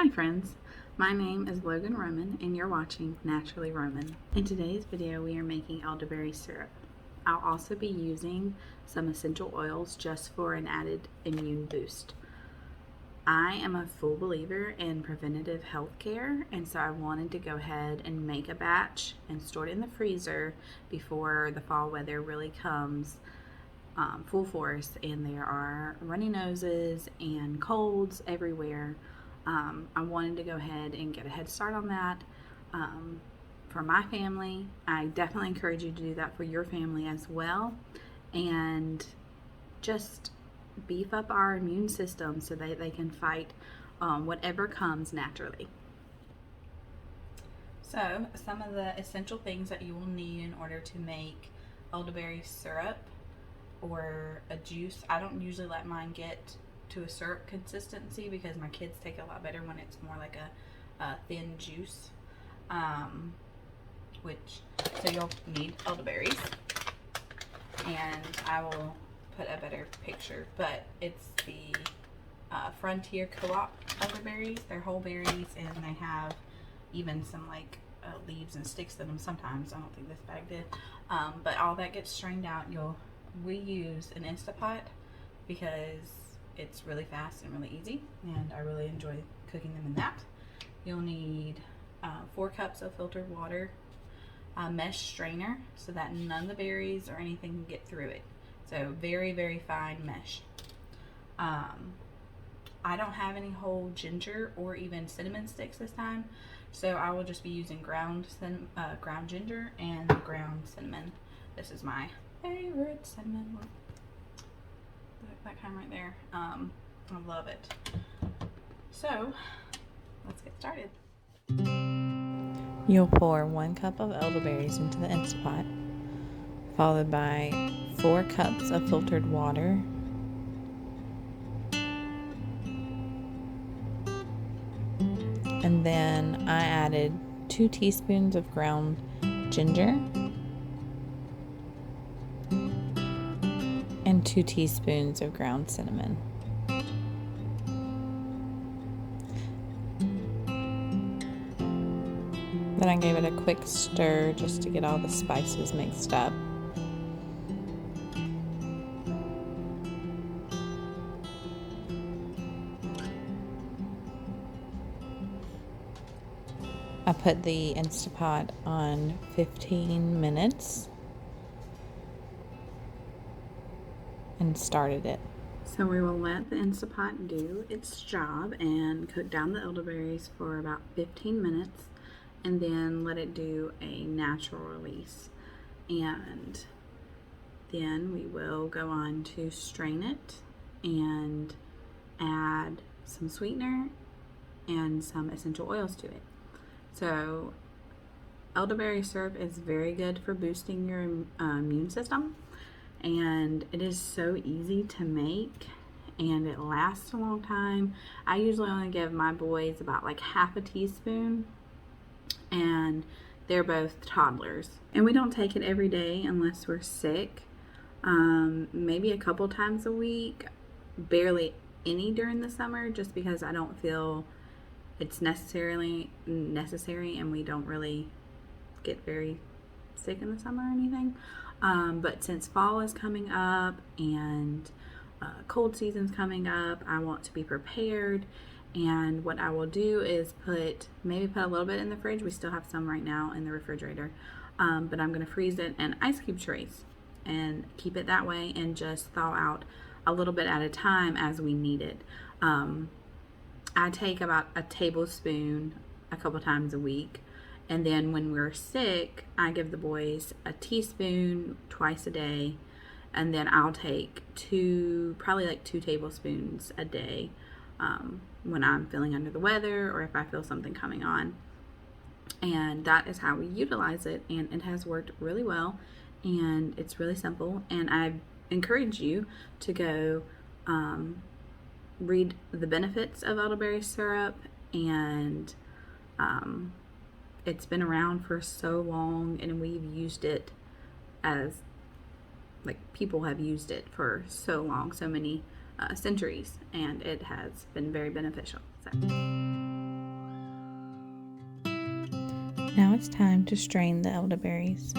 Hi friends, my name is Logan Roman and you're watching Naturally Roman. In today's video we are making elderberry syrup. I'll also be using some essential oils just for an added immune boost. I am a full believer in preventative health care, and so I wanted to go ahead and make a batch and store it in the freezer before the fall weather really comes full force and there are runny noses and colds everywhere. I wanted to go ahead and get a head start on that for my family. I definitely encourage you to do that for your family as well, and just beef up our immune system so that they can fight whatever comes naturally. So some of the essential things that you will need in order to make elderberry syrup or a juice. I don't usually let mine get to a syrup consistency because my kids take it a lot better when it's more like a thin juice. So you'll need elderberries, and I will put a better picture, but it's the Frontier Co-op elderberries. They're whole berries, and they have even some like leaves and sticks to them sometimes. I don't think this bag did, but all that gets strained out. We use an Instapot because it's really fast and really easy, and I really enjoy cooking them in that. You'll need 4 cups of filtered water, a mesh strainer so that none of the berries or anything can get through it. So very, very fine mesh. I don't have any whole ginger or even cinnamon sticks this time, so I will just be using ground ginger and ground cinnamon. This is my favorite cinnamon one. That kind right there. I love it. So let's get started. You'll pour 1 cup of elderberries into the Instapot, followed by 4 cups of filtered water, and then I added 2 teaspoons of ground ginger and 2 teaspoons of ground cinnamon. Then I gave it a quick stir just to get all the spices mixed up. I put the Instapot on 15 minutes and started it. So we will let the Instapot do its job and cook down the elderberries for about 15 minutes, and then let it do a natural release. And then we will go on to strain it and add some sweetener and some essential oils to it. So elderberry syrup is very good for boosting your immune system, and it is so easy to make, and it lasts a long time. I usually only give my boys about like half a teaspoon, and they're both toddlers, and we don't take it every day unless we're sick. Maybe a couple times a week, barely any during the summer, just because I don't feel it's necessary, and we don't really get very sick in the summer or anything. But since fall is coming up and cold season's coming up, I want to be prepared. And what I will do is maybe put a little bit in the fridge. We still have some right now in the refrigerator, but I'm going to freeze it in ice cube trays and keep it that way, and just thaw out a little bit at a time as we need it. I take about a tablespoon a couple times a week, and then when we're sick, I give the boys a teaspoon twice a day, and then I'll take probably like 2 tablespoons a day when I'm feeling under the weather or if I feel something coming on. And that is how we utilize it, and it has worked really well, and it's really simple. And I encourage you to go read the benefits of elderberry syrup, and it's been around for so long, and we've used it people have used it for so long, so many centuries, and it has been very beneficial. So. Now it's time to strain the elderberries.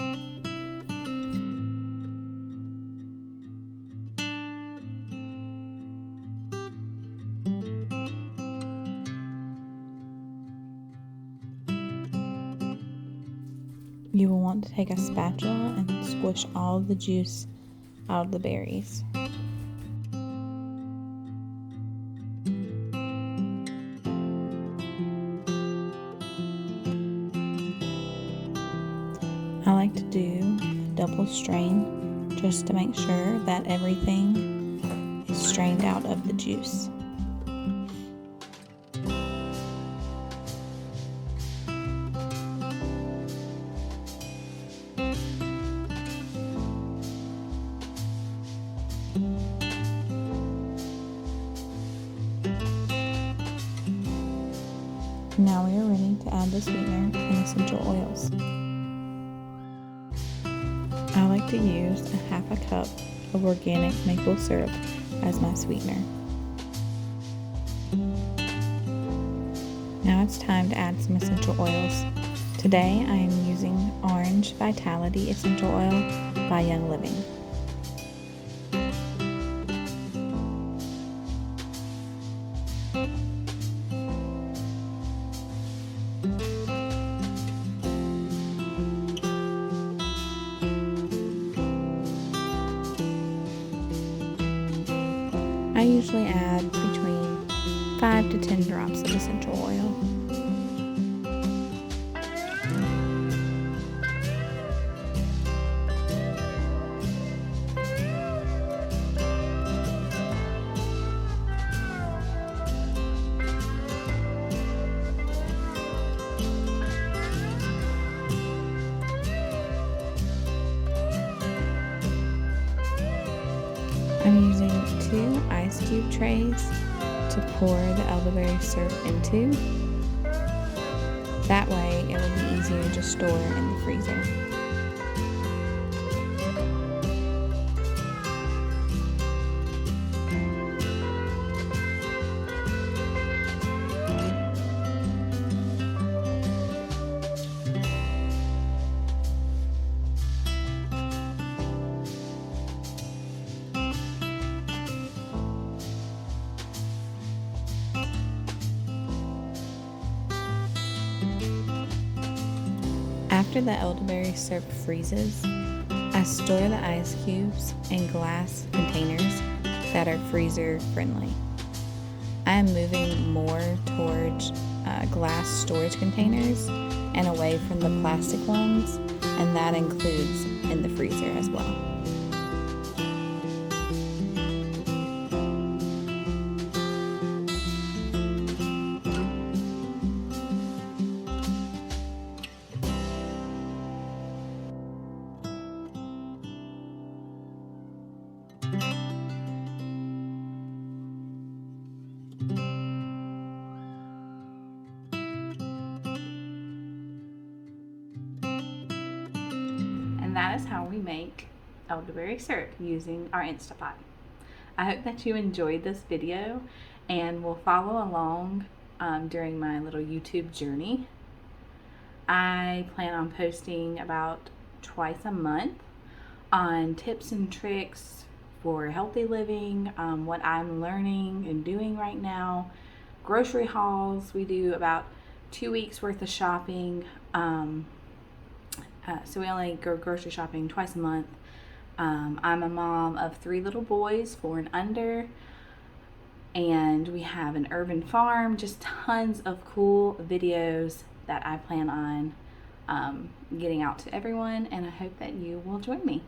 You will want to take a spatula and squish all of the juice out of the berries. I like to do a double strain just to make sure that everything is strained out of the juice. Now we are ready to add the sweetener and essential oils. I like to use a half a cup of organic maple syrup as my sweetener. Now it's time to add some essential oils. Today I am using Orange Vitality Essential Oil by Young Living. I usually add between 5 to 10 drops of essential oil. I'm using 2 ice cube trays to pour the elderberry syrup into. That way it will be easier to store in the freezer. After the elderberry syrup freezes, I store the ice cubes in glass containers that are freezer friendly. I am moving more towards glass storage containers and away from the plastic ones, and that includes in the freezer as well. And that is how we make elderberry syrup using our Instapot. I hope that you enjoyed this video and will follow along during my little YouTube journey. I plan on posting about twice a month on tips and tricks for healthy living, what I'm learning and doing right now, grocery hauls. We do about 2 weeks worth of shopping. So we only go grocery shopping twice a month. I'm a mom of 3 little boys, 4 and under, and we have an urban farm. Just tons of cool videos that I plan on getting out to everyone, and I hope that you will join me.